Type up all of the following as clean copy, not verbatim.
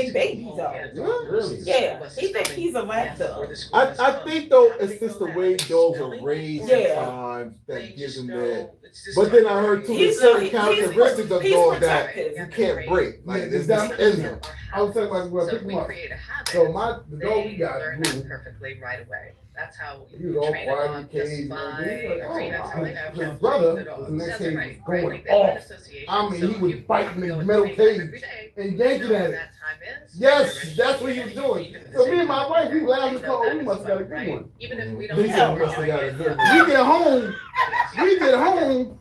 big baby though. Really? Yeah, he think he's a lap dog. I think though it's just the way dogs are raised Yeah. sometimes that gives them that. But then I heard too there's He's certain characteristics of he's dogs that protective. you can't break. Like Yeah, it's that's just in them. I was talking about well, pick him up. So the dog we got, learn Blue, that perfectly right away. That's how he was all train a quiet dog in the just cage. by And that's how they know his how to brother train the was dogs. in that That's cage right, going right. They have an off. association, I mean, so he was you biting go the and metal train them cage every day. and You yanking know at when it. that time is. Yes, that's what he was doing. So me and my wife, we laughed and called, we must have got a good Right? one. Even if we don't They know must have got a good one. We get home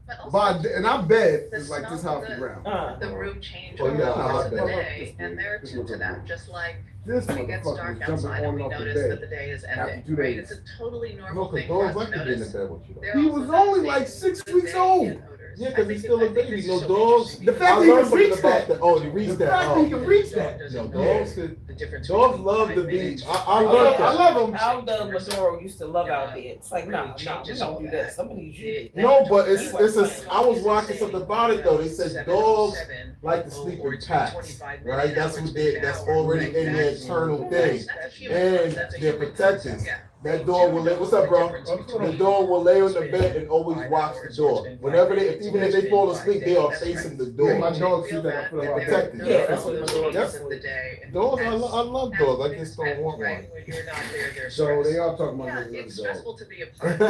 but also by, and our bed is like this house is round. the room change Oh, over yeah, the course I of the bet. day, and they're tuned to that, just like This when it gets motherfucker dark was jumping outside and on we and off the notice that bed. the day is After ending, 2 right? days. It's a totally No, normal because thing for dogs us like to to be in the notice. bed with you. They're He also was only like sensing 6 weeks old. odors. Yeah, I because think he's still a this baby. is No so dogs. The interesting. fact I that he learned can something reach about that. the. Oh, he reached The that. fact that he can reach that. No, dogs could. The difference Dogs between love 5 to be. minutes I learned I that. love him. Aldo Maduro used to love our bed. It's like, no, we don't do that. Somebody usually do No, but it's a. I was watching something about it though. They said dogs like to sleep in packs, right? That's what they. That's already in their internal thing, and they're protectors. That dog will lay. What's up, bro? The dog will lay on the bed and always watch the door. Whenever they, even if they fall asleep, they are facing the Yeah, my door. dog sees that I put him out Protected. there. Yeah, that's what Maduro Yep. does. Dogs, I love dogs. I just don't want one. So they are talking about Yeah, getting rid it's of the dog. stressful to be a part of.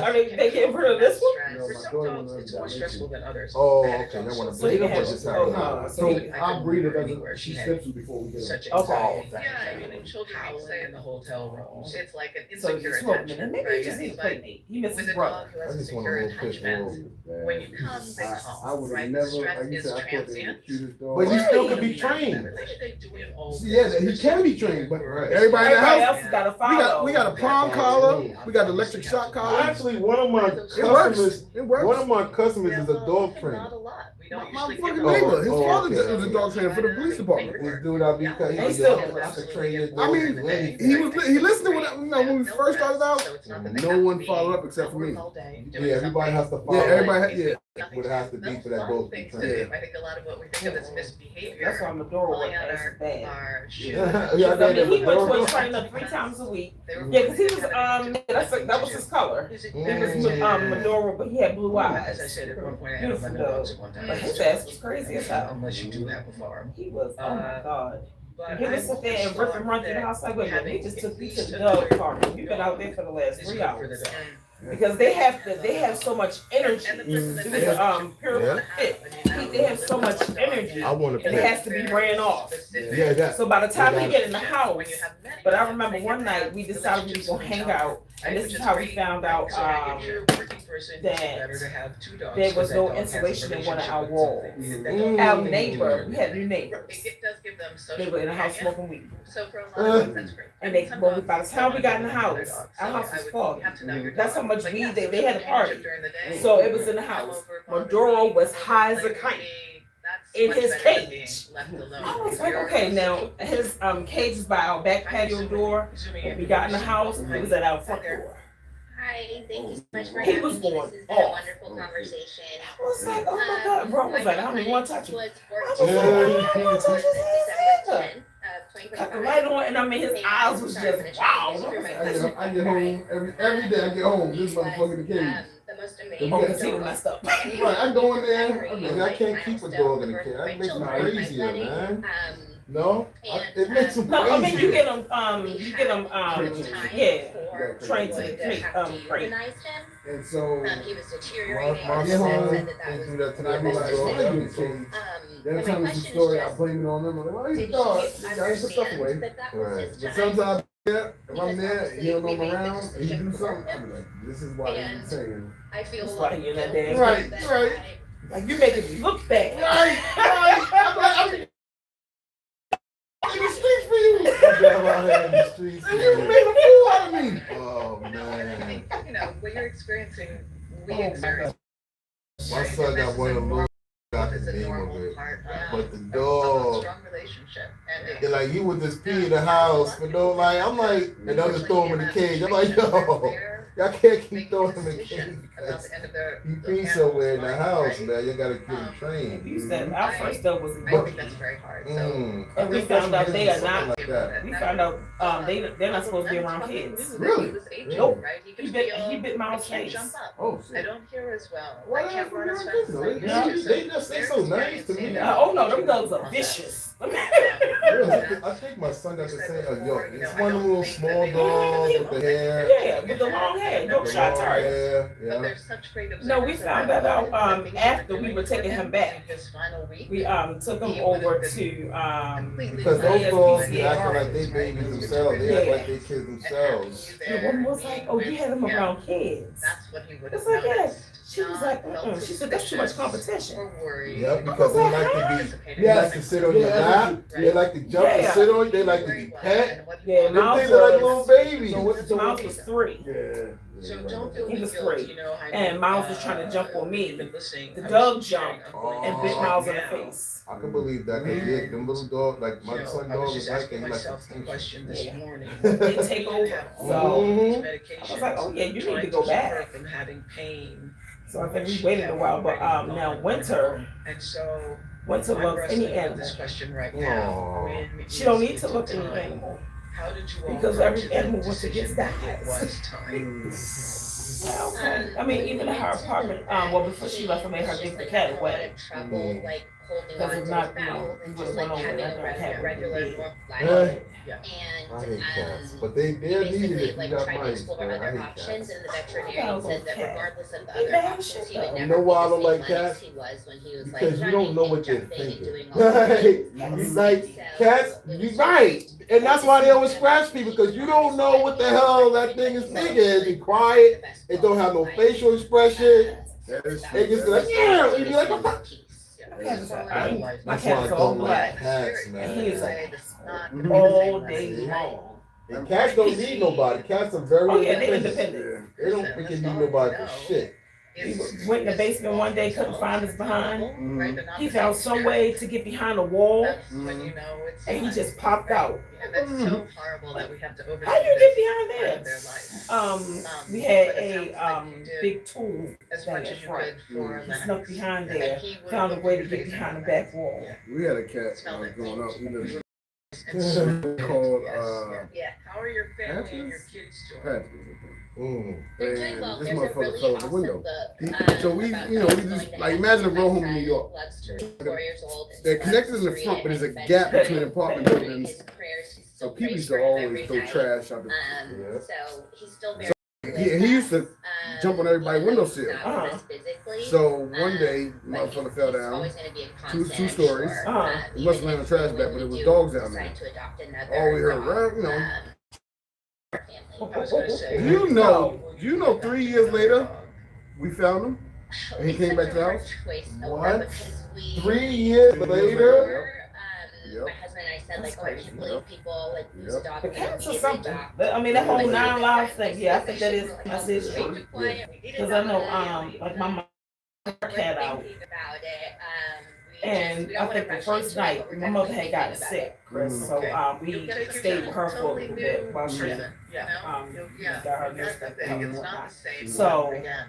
Are they getting rid of this one? No, For my some daughter dogs, will it's never more die. stressful than others. Oh, I had a okay. dog They want to so breed them you or have- just oh, have no. them? So our breeder Anywhere doesn't, she had sniffs you before we get such her. a Okay. yeah, I mean, and children will say in the hotel room, it's like an So insecure he's smoking, attachment, and maybe right? he just needs It's a like playmate. He misses with his a dog brother. who I has a just want a secure little fish attachment, roll. when you come, they I come, would have right? never, The stress like you is said, I thought they were the transient. cutest dog. But you still Right. could be trained. They do it all See, yeah, he can be trained, but Right. everybody in the Everybody house, else has got to we follow. got a prong collar, we got electric shock collar. Actually, one of my It works. customers, It works. one of my customers is a dog trainer. Not a lot. We don't My usually give fucking them- neighbor, his Oh, father okay. was a dog trainer for the police department. This dude I be cutting, They he's still- I could train your I dog mean, to do anything. he listened to what, when we first started out, So it's not that they no have to one be followed up except for me. all day Yeah, doing everybody has to something. follow. Yeah, everybody had, yeah. Would have to be for that dog to be Things to trained. do. I think a lot of what we think of as misbehavior. That's why Maduro pulling was out bad. our shoes. Yeah, Because, I they mean, he never went to know. a trainer 3 times a week. They were- Yeah, because he was that was his color. Is it- He was Maduro, but he had blue eyes. As I said, at one point, I had Beautiful 11 dogs dog. at one time. But his ass was crazy as hell. Unless you do that before. He was, oh my God. But He would sit there and rip and run through the house like, wait a minute, we just took the dog park. We've been out there for the last 3 hours. Because they have so much energy. Because pure fit. They have so much energy. I want to And it pet. has to be ran off. Yeah, that. So by the time we get in the house, but I remember one night we decided we were gonna hang out, and this is how we found out that there was no insulation in one of our walls. Our neighbor, we had new neighbors. It does give them social. They were in the house smoking weed, So for a lot of them, that's great. and they well, by the time we got in the house, our house was foggy. That's how much weed they had a party. So it was in the house. Maduro was high as a kite in his cage. I was like, okay, now his cage is by our back patio door. When we got in the house, it was at our front door. Hi, thank you so much for He having was me. going This has been a off. wonderful conversation. I was like, oh my God, bro was like, I don't even want to touch him. Was I was like, I don't want to touch his head. Got the light on, and I mean, his eyes was just wow. I get home every day. I get home. This motherfucker in the cage. The most Yeah. Oh, amazing. he was messed up. Right, I go in there. I can't keep a dog in the cage. That makes me crazier, man. No, it makes them No, I mean, you crazy. get them, yeah, trained to create, great. Euthanized him. And so He was deteriorating. My and get son home said that and do was that tonight. I be like, well, I do the cage. Every my time it's a question story, is I just, blame it on them. I'm like, why did you he dog? You gotta put stuff understand away. that that was his But time? sometimes, yeah, if I'm there, he don't know I'm around, and he do something, I be like, this is why And- he's saying. I feel That's a why lot you're of that guilt damn Right, that right. Like, you making me look bad. Right. I'm in the streets for you. I'm out here in the streets. And you made a fool out of me. Oh No, and I man, think, you know, what you're experiencing, we Oh, experience. my son got one of them little. Got the It's a name of normal it, part but the of a dog. strong relationship. And They're like, you would just pee in the house, but no, like, I'm like, and I'm just throw him in the cage. I'm like, yo, Y'all can't keep making throwing a him in decision about cage. the end of their. He the pees somewhere in the animal's house, life, man. You gotta get him right? trained. You said our first dog was a I dog. think that's very hard. So. I And we think that's found out what they it is, are not. something like that. We found out they're not supposed to be around kids. Really? Nope. Right? He bit Miles' face. Jump up. Oh I shit. don't hear as well. Why I they can't have run as to fast as I be used around kids, to. though? They just they so nice to me. Oh no, them dogs are vicious. I think my son got the same. Yo, it's one of them little small dogs with the hair. Yeah, with the long hair, Yorkshire Long Terrier. hair, But yeah. there's such great No, we observers found that around out that after we were taking him back. His final week. We took him over to Because those dogs be ASPCA. acting like they babies themselves. They act like they kids themselves. The woman was like, "Oh, you had him around kids." That's what he would have It's like, yeah. noticed. She was like, She said, "That's too much competition." Or worried. Yep, because they like to be, they like to sit on your lap. They like to jump and sit on you. They like to be pet. Yeah, Them Miles things are like was, little babies. Miles was 3. Yeah. So don't feel He was guilt, 3. you know, I And mean, Miles was trying to jump on me. been listening. The I was dog sharing, jumped I'm going and to bit Oh. Miles in the now. face. I can believe that. Cause yeah, them little dogs, like my You know, son I was dog was just like asking that. He likes myself the attention. question this Yeah. morning. They take over. So Mhm. I was like, "Oh yeah, you need to go back." From having pain. So I think we waited a while, but now Winter And so looks I'm any wrestling with animal. this question right now. Aw. When She don't is need to it look any time? animal. How did you all Because come every to the animal wants to get decision that dies. it was time? Well, okay. I mean, even in her apartment, well, before she left, I made her give the cat away. Mhm. Like holding Because on if to not, his you know, mouth we and would just have like went over having and a that cat would regular be normal Yeah. life. Yeah. I hate And cats, but they're needed basically if you like got tried to mice. explore Man, I other hate options, cats. and the veterinarian said that Okay. regardless of the They other bad options, shit, he would though. never You know be why I the don't same like Lennox cats? he was when he was like Because you don't running know and what they're jumping and thinking. doing all the Right? things. You like cats, you right. And that's why they always scratch people, because you don't know what the hell that thing is thinking. They quiet, it don't have no facial expression. That is They just true. like, yeah, and you're like, what the? Cats are- I my like- That's why I cat's all don't like black. cats, And man. he is Say like it's not Mhm. gonna be the same all last day night. long. And cats don't need nobody. Cats are very Oh yeah, they're independent. independent. They don't freaking need nobody for shit. He went in the basement one day, couldn't find his behind. Right, they're not He the found same some way to get behind a wall, That's when you know it's and he time. just popped out. And that's so horrible that we have to oversee How you this get behind part of there? their life. We had But it a sounds like you did big tool as thing much at as you front. could for He Lennox. snuck behind And there, he would found a look way you to get face in behind the the back face. wall. We had a cat Smell it. growing up. We lived And so- called Yeah, how are your family and your kids doing? Mm. They're doing well. This There's a motherfucker really fell out the awesome window. book. So we, about you know, we going just to like heaven. imagine a grown home My in New son York. loves to read, 4 years old, and They're loves connected in to the read front, but there's a and gap vegetables. between apartment But buildings. his prayers, he So still people prays used for to him always every throw night. trash out the. Yeah. So he's still very. He used to jump on everybody's windowsill. Uh-huh. Physically. So one day, But motherfucker fell he's down. always gonna be a Two constant, stories. sure. Uh-huh. He must have landed on the trash bag, but it was dogs down there. Decide to adopt another All we heard, dog, right, you know. family. I was gonna say. You know, 3 years later, we found him. And he came back to the house? What? 3 years later? Yep. My husband and I said, like, That's oh, I can't believe people like lose a Yep. dog. The and cats then are they something. adopt. I mean, that whole Like, 9 lives thing. Yeah, I think that is like, true. Because I know, like my mom took her cat out, Thinking about it, and I think the first night my mother had gotten sick, Chris. So we stayed with her for a little bit while she Yeah. got her nurse That's the back thing, and it's not whatnot. the same. So, Again,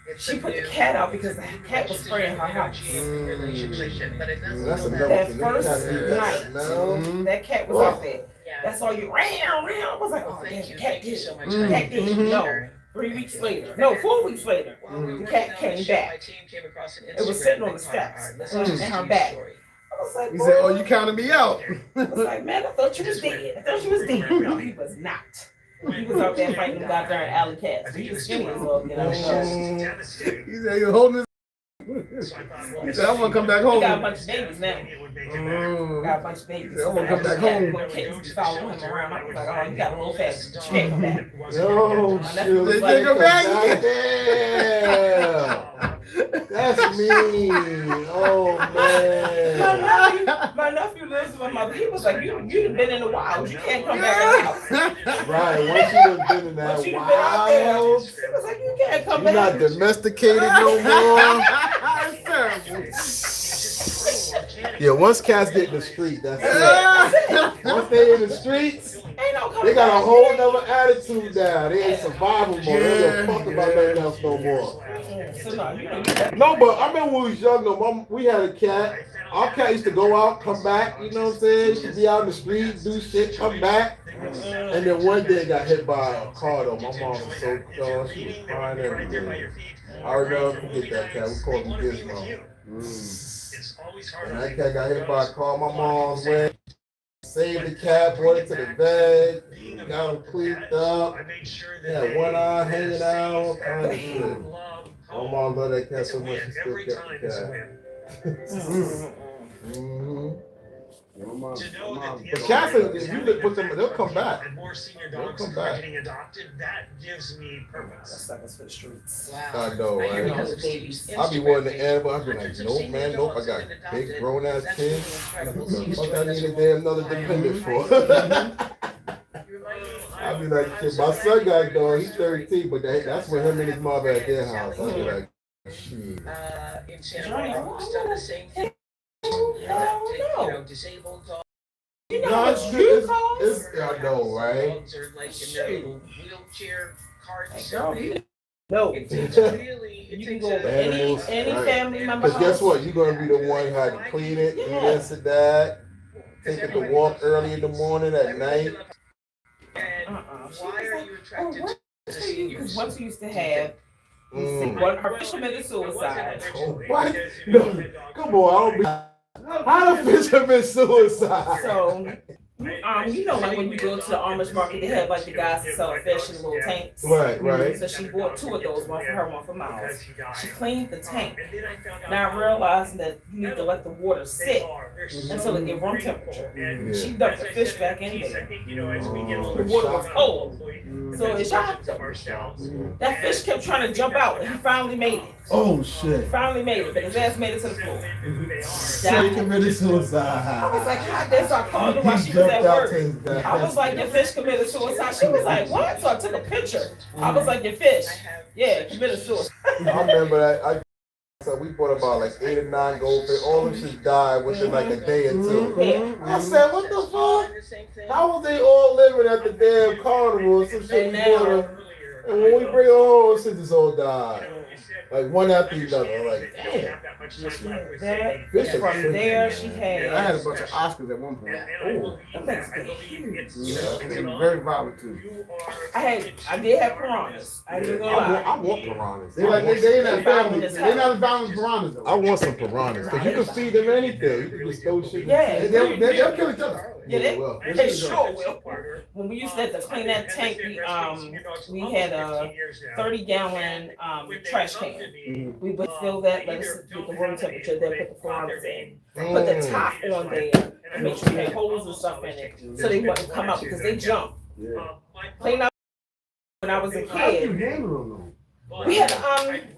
it's She a put the new cat out because the cat was spraying her house. relationship, but it doesn't That's feel another That thing. first Cats need that night. smell. Mhm. That cat was out there. Yeah. That's all you ran. I was like, Well, oh damn, thank the you, cat thank you did. so much. Mhm. Cat did. Mhm. No. 3 weeks later. No, 4 weeks later. The cat came back. It was sitting on the steps in her back. I was like, He said, "Oh, "Boy." you counted me out." I was like, man, I thought you was dead. I thought you was dead. No, he was not. He was out there fighting them goddamn alley cats. He was skinny as well, you know. He said he was holding his. He said, "I want to come back He home." got a bunch of babies now. Got a bunch of babies. Yeah, I wanna come back home. Little kids be following him around. I was like, oh, you got a little fast. You can't come back. Yo, My shoot. nephew was They like, take her back. Damn. That's mean. Oh, man. my nephew lives with my mother. He was like, you've been in the wild. You can't come back in the house. Right, once you have been in that Once you done been out there, wild, he was like, you can't come you're not back. domesticated no more. Yeah, once cats get in the street, that's it. Once they in the streets, Ain't no coming They got a back. whole nother attitude now. They ain't survival mode. They don't give a fuck about nothing else no more. So no, you know, No, but I remember when we was younger, we had a cat. Our cat used to go out, come back, you know what I'm saying? Used to be out in the street, do shit, come back. And then one day got hit by a car though. My mom was so she was crying everything. I'll never forget that cat. We called him Gizmo. And that cat got hit by a car. My mom's went, saved the cat, brought it to the bed, got him cleaned up. He had one eye hanging out, all kind of shit. My mom loved that cat so much, she still kept the cat. Mm-hmm. But cats, if you put them, they'll come back. They'll come back. that's suckers for the streets. I know, right? I be wanting to animal. I be like, nope, man, nope. I got big grown ass kids. What the fuck I need a damn another dependent for? I be like, shit, my son got a dog. He's 13, but that's when him and his mother at their house. I be like, shit. Disabled dogs. You know No, what it's, you it's, call? it's, I know, right? Dogs are like in their wheelchair carts. Girl, no. It's really, You it can takes go over a- any right. family member Because guess house. what? You're going to be the one who had to clean it, do this and that. Take it to walk early in the morning, at night. And why are you attracted to Because seniors? once you used to have, Mm. one her fish committed suicide. Oh, what? No, come on, I don't be. How the fish commit suicide? So, you know, like when you go to the Amish market, they have like the guys that sell fish in little tanks. Right, right. So she bought 2 of those, one for her, one for Miles. She cleaned the tank. Now realizing that you need to let the water sit until it get room temperature. Yeah. She dumped the fish back in there. Oh, The water was cold. So it shocked him. That fish kept trying to jump out, and he finally made it. Oh shit. Finally made it, but his ass made it to the floor. So he committed suicide. I was like, how did I called her while she was at work? I was like, your fish committed suicide. She was like, what? So I took a picture. I was like, your fish, yeah, committed suicide. I remember that. So we bought about like 8 or 9 goldfish. All of them just died within like a day or 2. Yeah. I said, what the fuck? How was they all living at the damn carnival? Some shit we bought them. And when we bring them home, shit just all died. Like one after another. I'm like, damn. That, from there, she I had a had. bunch of Oscars at one point. Ooh. That thing's big, huge. Yeah, they were very violent too. I did have piranhas. I didn't gonna lie. I want piranhas. They like they not family. Violent. They not as violent as piranhas though. I want some piranhas. Because you can feed them anything. You can just throw shit. Yeah. They'll kill each other. Yeah, they, well. they sure will. When we used to have to clean that tank, we had a 30-gallon trash can. We would fill that, let us get the room temperature, then put the piranhas in. Put the top on there and make sure you had holes and stuff in it so they wouldn't come out because they jump. Yeah. Clean up when I was a How do you kid. handle them We had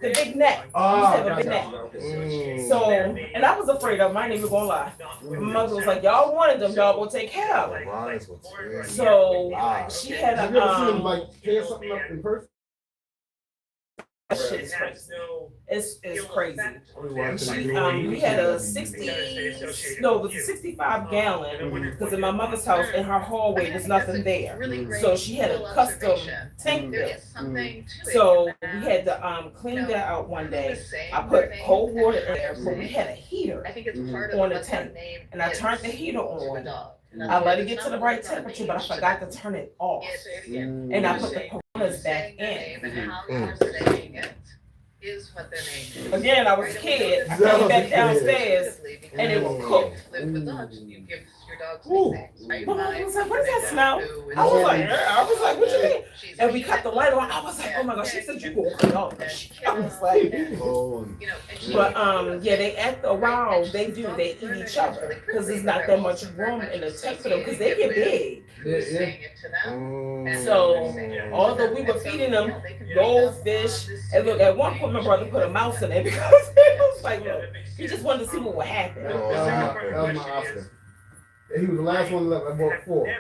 the big net. We used to have a big net. Mm. So, and I was afraid of them, I ain't even gonna lie. My mother was like, y'all wanted them, y'all will take care of them. Piranhas were terrible. So, she had Have you ever seen them a, like tear something up in person? that shit is crazy. It's crazy. We watching She, the we had a 65 gallon, because in my mother's house, in her hallway, there's nothing there. So she had a custom tank built. So we had to clean that out one day. I put cold water in there, but we had a heater. I think it's part of on the what's tank, name and I is turned the heater to a on. dog. I let it get to the right temperature, but I forgot to turn it off. And I put the piranhas back in. Is what their name is. Again, I was a kid. I came back downstairs and it was cooked. Live with dogs, you give your dogs Ooh. nicknames, right? My mom was like, what is that smell? Boo, I was like, what you mean? she's And we cut the light on. I was like, oh my gosh, she said you gonna cut off the shit. I was like, Oh, You know, and she- but yeah, they after a while they eat each other because there's not that much room in the tank for them because they get big. Who's saying it to them? mm. So, although we were feeding them goldfish, and look, at one point my brother put a mouse in there because it was like, look, he just wanted to see what would happen. That was my Oscar. He was the last one left. I bought 4.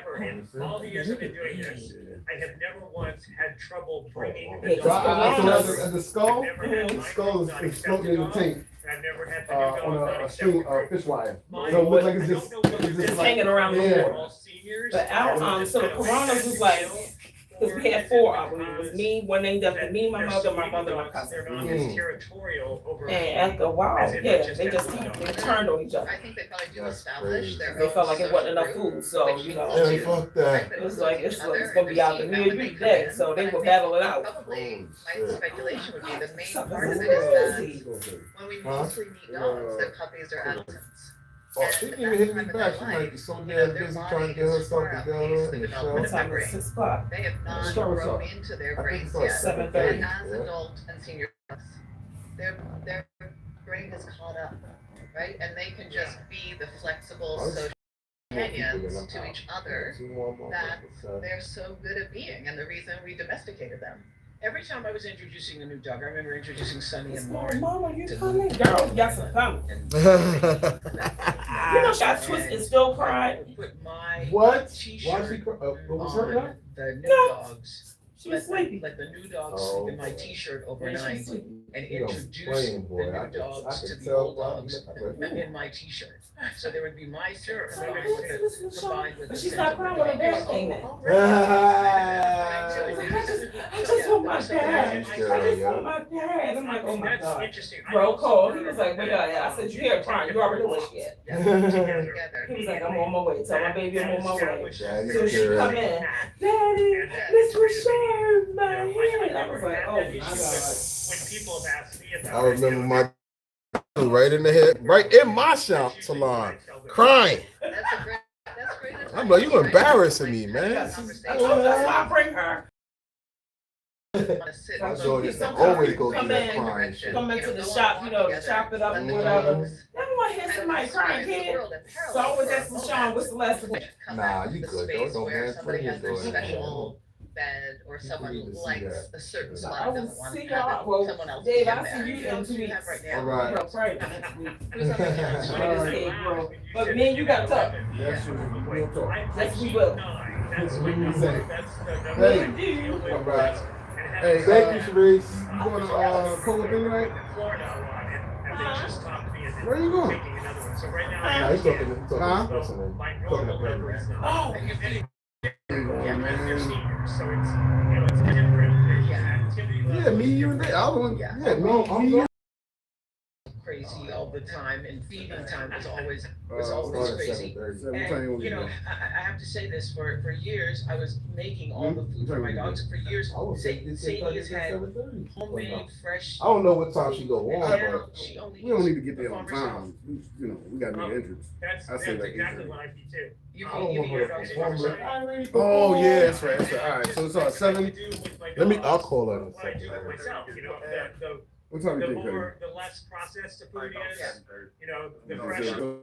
All the years I've been doing this, I have never once had trouble bringing Yeah, the So dog. so the skull, I've never had the my skull dog is floating in the dog, tank and I've never had the new dog on not a accept string the dog. fish wire. Mine- So it looks like I it's don't just know what it it's is. Just hanging around the Yeah. water. All seen seniors. But our so the Coronas was like, because we had 4 of them. It was me, one named after me, my mother, my They're cousin. not as territorial over. And after a while, yeah, they turned on each other. I think they probably do That's establish crazy. their They own felt like it wasn't enough social food, so group. you know. Hey, fuck that. It was like it's gonna be out the me and you today, so they would battle it out. Probably, my speculation would be the main Something part of it is crazy. that when we Huh? mostly meet dogs, they're puppies or adolescents. Oh, she didn't even hit me back. She might be so damn busy trying to get herself together and show. What time is it? 6 o'clock. They have not Sure, what's grown up? into their I think brains it's like yet. 7:30. And as Yeah. adult and senior dogs, their brain is caught up, right? And they can just be the flexible social companions to each other that they're so good at being, and the reason we domesticated them. Every time I was introducing a new dog, I remember introducing Sunny and Mama, Lauren. Mama, you coming? Girl, you got some coming. And You know, she got twisted and still cried. put my What? Why t-shirt she? What was her name? on the new No. dogs. She was sleepy. Let the new dogs Oh, sleep in my okay. t-shirt Yeah, overnight she's sleepy. and You don't introduce blame, the boy. I new could- dogs I to could the tell old by- dogs in my t-shirt. So there would be my shirt So, combined listen, listen, with Sean. the But she's not crying with her dad thing now. I just want my dad. I just want my dad. I'm like, oh my That's God. interesting. Bro called. He was like, where y'all at? I said, you hear her crying. You already know where she at. He was like, I'm on my way. Tell my baby I'm on my way. So she come in. Daddy, Miss Rochelle, my hand. I was like, oh my God. When people have asked me about I remember my right in the head, right in my shop salon, crying. That's great. I'm like, you embarrassing me, man. That's why I bring her. My daughter used to always go through that Come crying shit. Come into the shop, you know, to chop it up and whatever. Never want to hear somebody crying, kid. So I always asking Sean, what's the last one? Nah, you good, though. Don't man, Somebody has their please, special bed, or People someone need to see likes that. a certain I spot, will doesn't want see to have y'all. it, Well, someone else Dave, in I see there. you in 2 weeks. Right now. All right. Bro, Friday next week. Who's on vacation? All right. But me and you got tough. Yes, we'll talk. Yes, we will. That's what we say. the Hey. All right. Hey, Thank you, Sharice. You going to Cola thing tonight? Florida and they just talked to me and Where you going? taking another one. So right now, Nah, he's talking Huh? to what's her name? my Talking normal to number is not. Oh. And they're seniors, so it's different. There's activity Yeah, levels me, you, and different. Dave. I was, Yeah. yeah, me, you. Crazy all the time, and feeding time was always Start at crazy. 7:30. What time you And, want you to know, get I have to say this, for years, I was making all the food for my dogs. For years, I was saying Sadie has had 7:30. homemade, fresh. I don't know what time she go on, Now, but she only We don't need to eats get the there on farmer's time. You know, we got to make an entrance. That's I say like exactly 8:30. what I do too. You I can, don't you want can her get to dogs in perform. your I already Oh, performed. yeah, that's right. That's right. All right, so it's at 7. Let me. I'll call her in a What I do second. with myself, you know, What time the you think, more, the less processed the food is, you know, the Cody? fresher.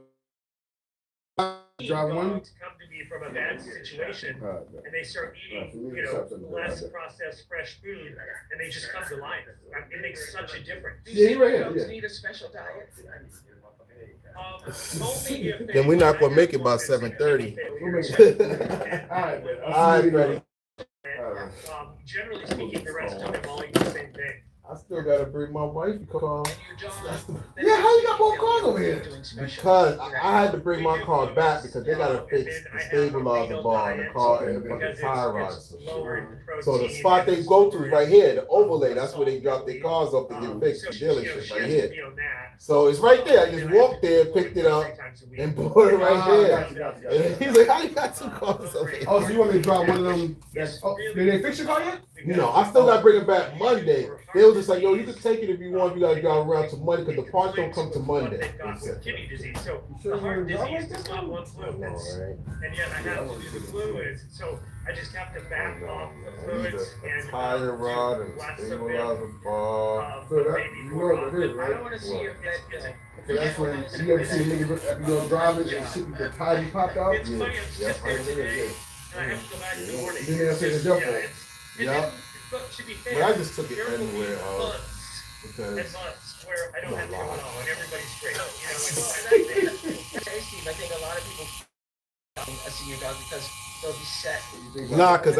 Drive one? Dogs come to me from a bad situation, All right, and they start eating, you know, less processed fresh food, and they just come to life. It makes such a difference. Yeah, you're right, dogs yeah. need a special diet. Only if they- Then we're not gonna make it by 7:30. We'll make it. All right, man. All right, buddy. Generally speaking, the rest of them all eat the same thing. I still gotta bring my wife car Yeah, how you got both cars over here? because I had to bring my car back because they gotta fix the stabilizer bar in the car and the fucking tire rods. So the spot they go to is right here, the overlay. That's where they drop their cars off to get fixed. The dealership right here. So it's right there. I just walked there, picked it up, and bought it right there. And he's like, "How you got 2 cars over here?" Oh, so you want me to drive one of them? Oh, did they fix your car yet? No, I still gotta bring it back Monday. They was just like, "Yo, you can take it if you want. You gotta drive around to Monday because the parts don't come to Monday." They've got They said. kidney disease, so the heart disease is not one fluid, All right. and yet I have to do the fluids, so I just have to back off the fluids and. Tire rod and lots of stabilizer bar. So that, maybe you more know what it is, often. I right? don't wanna see your bed, So that's when you ever see a nigga after you go driving and shit, the tire be popped out. It's funny, I'm just there today, and I have to go back in the morning. Then they'll say the jump Yeah, off. it's- and Yeah. then- But to be fair. But I just took it there will be anywhere, months because and months where I don't have to go at all, and everybody's great, you know, Steve, I think a lot of people a senior dog because they'll be set. nah, cause